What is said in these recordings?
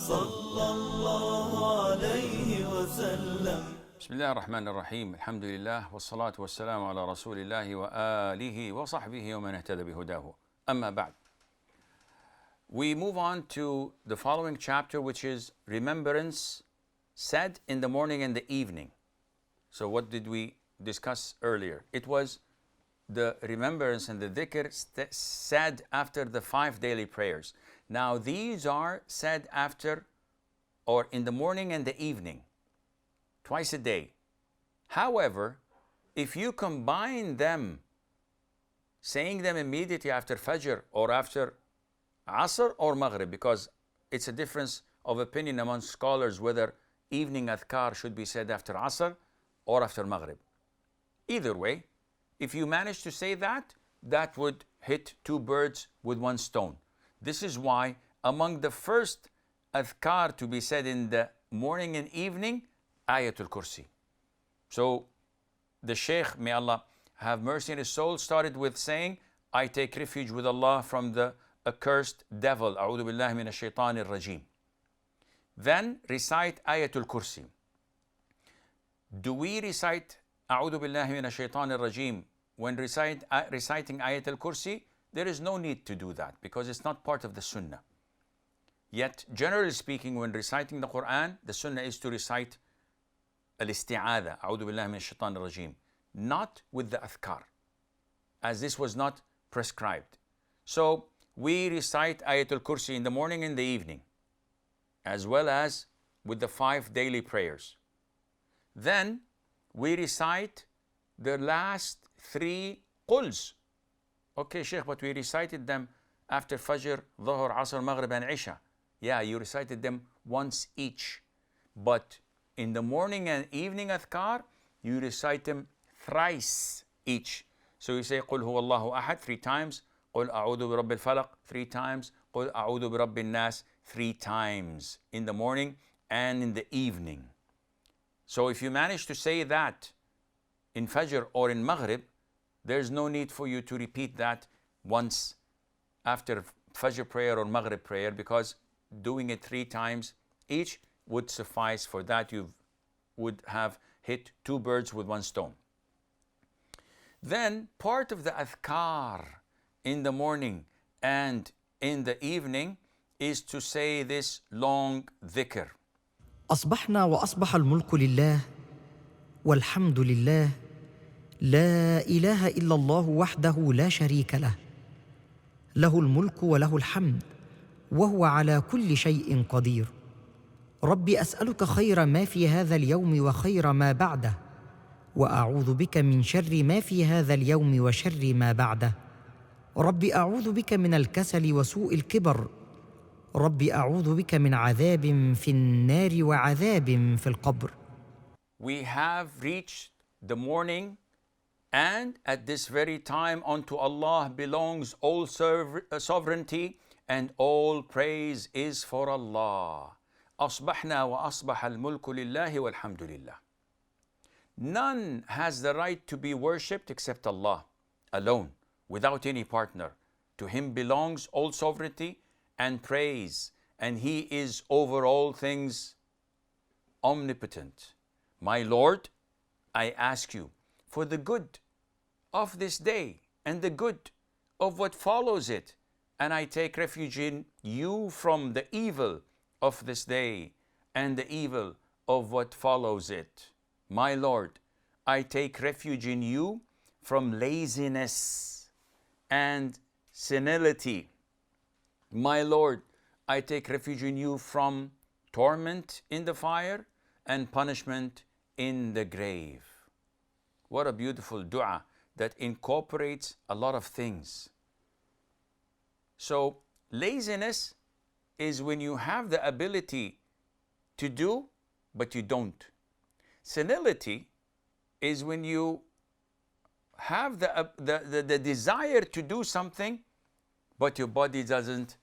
صلى الله عليه وسلم. بسم الله الرحمن الرحيم. الحمد لله والصلاة والسلام على رسول الله وآله وصحبه ومن اهتدى بهداه. أما بعد. We move on to the following chapter, which is remembrance said in the morning and the evening. So what did we discuss earlier? It was the remembrance and the dhikr said after the 5 daily prayers. Now these are said after or in the morning and the evening, twice a day. However, if you combine them, saying them immediately after Fajr or after Asr or Maghrib, because it's a difference of opinion among scholars whether evening adhkar should be said after Asr or after Maghrib. Either way, if you manage to say that, that would hit 2 birds with 1 stone. This is why among the first adhkar to be said in the morning and evening, Ayatul Kursi. So the Sheikh, may Allah have mercy on his soul, started with saying, I take refuge with Allah from the accursed devil. A'udhu billahi minash shaitanir rajim. Then recite Ayatul Kursi. Do we recite A'udhu billahi minash shaitanir rajim when reciting Ayatul Kursi? There is no need to do that because it's not part of the Sunnah. Yet, generally speaking, when reciting the Quran, the Sunnah is to recite Al-Isti'adha, A'udhu billahi minash shaitanir rajim, not with the adhkar, as this was not prescribed. So, we recite Ayatul Kursi in the morning and the evening, as well as with the 5 daily prayers. Then, we recite the last 3 quls. Okay, Sheikh, but we recited them after Fajr, Dhuhr, Asr, Maghrib, and Isha. Yeah, you recited them once each. But in the morning and evening adhkar, you recite them thrice each. So you say, قُلْ هُوَ اللَّهُ أَحَدْ 3 times, قُلْ أَعُوذُ بِرَبِّ الْفَلَقِ 3 times, قُلْ أَعُوذُ بِرَبِّ النَّاسِ 3 times in the morning and in the evening. So if you manage to say that in Fajr or in Maghrib, there's no need for you to repeat that once after Fajr prayer or Maghrib prayer, because doing it 3 times each would suffice for that. You would have hit 2 birds with 1 stone. Then part of the adhkar in the morning and in the evening is to say this long dhikr. أصبحنا وأصبح الملك لله والحمد لله لا إله إلا الله وحده لا شريك له له الملك وله الحمد وهو على كل شيء قدير ربي أسألك خير ما في هذا اليوم وخير ما بعده وأعوذ بك من شر ما في هذا اليوم وشر ما بعده ربي أعوذ بك من الكسل وسوء الكبر ربي أعوذ بك من عذاب في النار وعذاب في القبر. We have reached the morning, and at this very time unto Allah belongs all sovereignty and all praise is for Allah. أصبحنا وأصبح الملك لله والحمد لله. None has the right to be worshipped except Allah alone, without any partner. To Him belongs all sovereignty and praise, and He is over all things omnipotent. My Lord, I ask you for the good of this day and the good of what follows it, and I take refuge in you from the evil of this day and the evil of what follows it. My Lord, I take refuge in you from laziness and senility. My Lord, I take refuge in you from torment in the fire and punishment in the grave. What a beautiful dua that incorporates a lot of things. So, laziness is when you have the ability to do, but you don't. Senility is when you have the desire to do something, but your body doesn't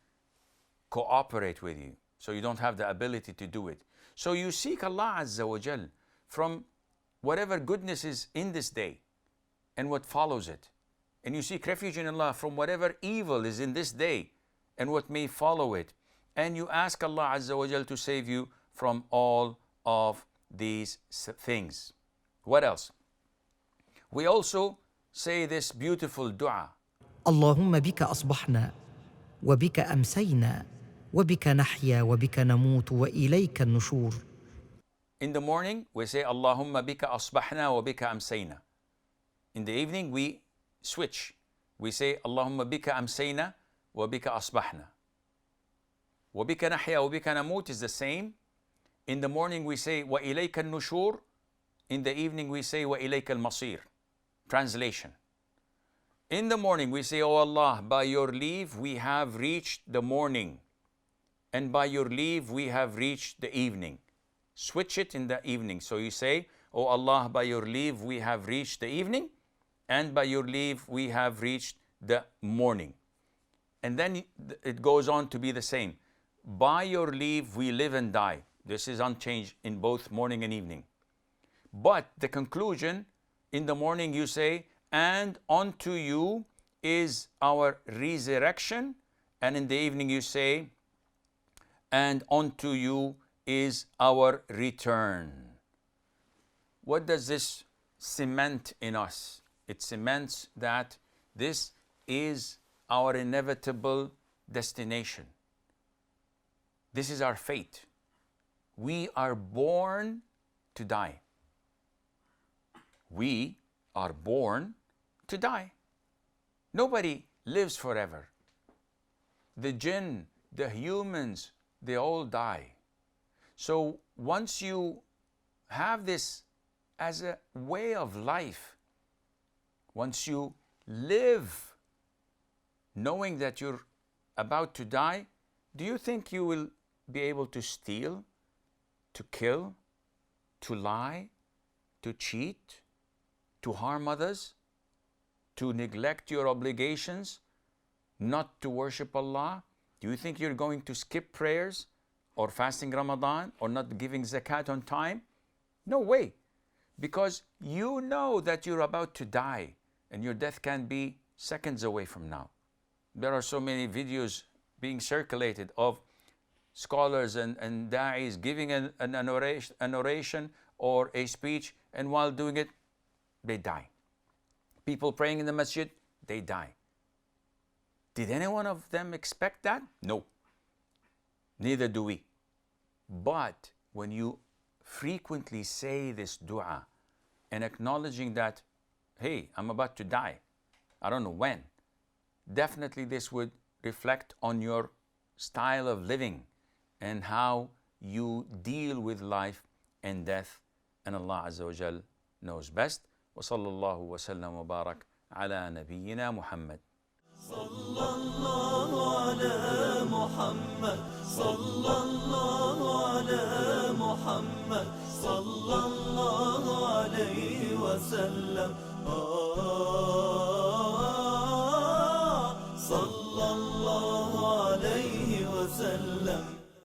cooperate with you. So you don't have the ability to do it. So you seek Allah Azza wa Jal from whatever goodness is in this day and what follows it. And you seek refuge in Allah from whatever evil is in this day and what may follow it. and you ask Allah Azza wa Jal to save you from all of these things. What else? We also say this beautiful dua. اللهم بك أصبحنا وبك أمسينا وبك نحيا وبك نموت وإليك النشور. In the morning, we say, Allahumma bika asbahna wa bika amsayna. In the evening, we switch. We say, Allahumma bika amsayna wa bika asbahna. Wa bika nahya wa bika namut is the same. In the morning, we say, wa ilayka nushur. In the evening, we say, wa ilayka al-masir. Translation. In the morning, we say, Oh Allah, by your leave, we have reached the morning. And by your leave, we have reached the evening. Switch it in the evening. So you say, Oh Allah, by your leave, we have reached the evening. And by your leave, we have reached the morning. And then it goes on to be the same. By your leave, we live and die. This is unchanged in both morning and evening. But the conclusion, in the morning you say, and unto you is our resurrection. And in the evening you say, and unto you is our return. What does this cement in us? It cements that this is our inevitable destination. This is our fate. We are born to die. We are born to die. Nobody lives forever. The jinn, the humans, they all die. So once you have this as a way of life, once you live knowing that you're about to die, do you think you will be able to steal, to kill, to lie, to cheat, to harm others, to neglect your obligations, not to worship Allah? Do you think you're going to skip prayers or fasting Ramadan or not giving zakat on time? No way. Because you know that you're about to die and your death can be seconds away from now. There are so many videos being circulated of scholars and da'is giving an oration or a speech, and while doing it, they die. People praying in the masjid, they die. Did any one of them expect that? No. Neither do we. But when you frequently say this dua and acknowledging that, hey, I'm about to die, I don't know when, definitely this would reflect on your style of living and how you deal with life and death. And Allah Azza wa Jal knows best. وصلى الله وسلم وبارك على نبينا محمد. صلى الله على محمد صلى الله على محمد صلى الله عليه وسلم.